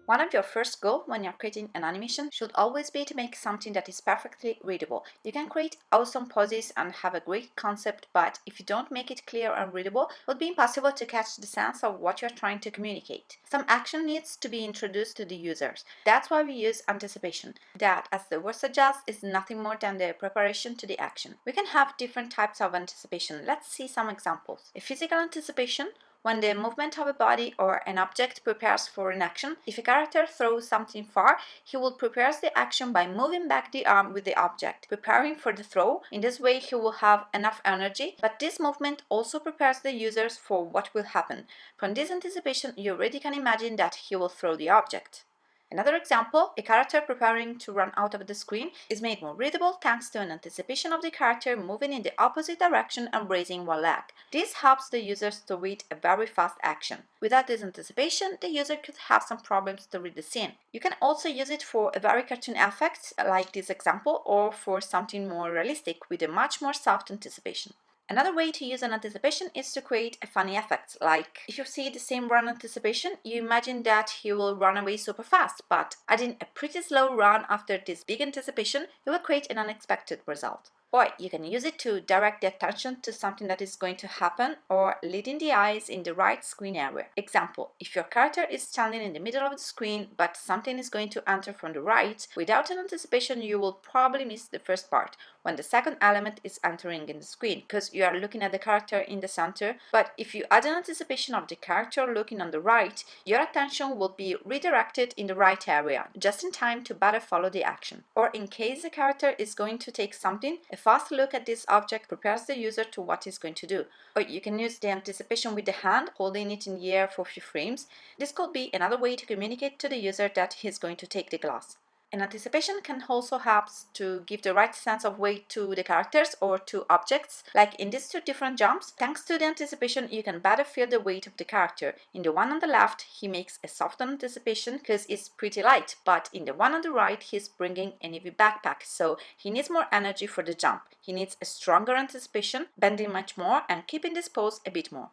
One of your first goals when you're creating an animation should always be to make something that is perfectly readable. You can create awesome poses and have a great concept, but if you don't make it clear and readable, it would be impossible to catch the sense of what you're trying to communicate. Some action needs to be introduced to the users. That's why we use anticipation. That, as the word suggests, is nothing more than the preparation to the action. We can have different types of anticipation. Let's see some examples. A physical anticipation, when the movement of a body or an object prepares for an action. If a character throws something far, he will prepare the action by moving back the arm with the object, preparing for the throw. In this way, he will have enough energy, but this movement also prepares the users for what will happen. From this anticipation, you already can imagine that he will throw the object. Another example, a character preparing to run out of the screen is made more readable thanks to an anticipation of the character moving in the opposite direction and raising one leg. This helps the users to read a very fast action. Without this anticipation, the user could have some problems to read the scene. You can also use it for a very cartoon effect, like this example, or for something more realistic with a much more soft anticipation. Another way to use an anticipation is to create a funny effect, like if you see the same run anticipation, you imagine that he will run away super fast, but adding a pretty slow run after this big anticipation, you will create an unexpected result. Or you can use it to direct the attention to something that is going to happen or leading the eyes in the right screen area. Example, if your character is standing in the middle of the screen but something is going to enter from the right, without an anticipation you will probably miss the first part, when the second element is entering in the screen, because you are looking at the character in the center. But if you add an anticipation of the character looking on the right, your attention will be redirected in the right area, just in time to better follow the action. Or in case the character is going to take something, a fast look at this object prepares the user to what he's going to do. Or you can use the anticipation with the hand, holding it in the air for a few frames. This could be another way to communicate to the user that he's going to take the glass. And anticipation can also help to give the right sense of weight to the characters or to objects. Like in these two different jumps, thanks to the anticipation, you can better feel the weight of the character. In the one on the left, he makes a soft anticipation because it's pretty light, but in the one on the right, he's bringing a heavy backpack, so he needs more energy for the jump. He needs a stronger anticipation, bending much more and keeping this pose a bit more.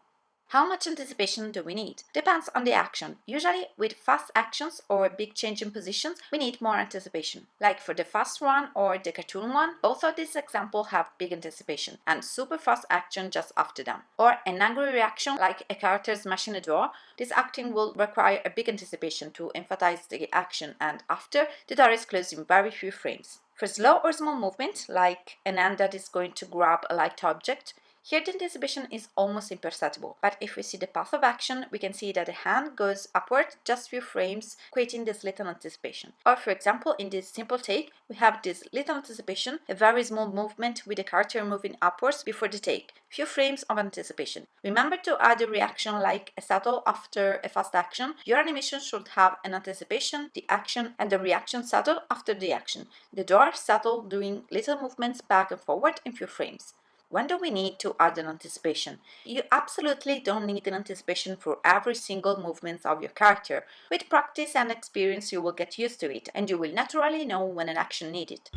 How much anticipation do we need? Depends on the action. Usually, with fast actions or a big change in positions, we need more anticipation. Like for the fast one or the cartoon one, both of these examples have big anticipation and super fast action just after them. Or an angry reaction like a character smashing a door, this acting will require a big anticipation to emphasize the action, and after, the door is closed in very few frames. For slow or small movement, like an hand that is going to grab a light object, here the anticipation is almost imperceptible, but if we see the path of action, we can see that the hand goes upward just few frames, creating this little anticipation. Or for example, in this simple take, we have this little anticipation, a very small movement with the character moving upwards before the take, few frames of anticipation. Remember to add a reaction like a subtle after a fast action. Your animation should have an anticipation, the action, and the reaction subtle after the action. The door subtle, doing little movements back and forward in few frames. When do we need to add an anticipation? You absolutely don't need an anticipation for every single movement of your character. With practice and experience, you will get used to it, and you will naturally know when an action needed.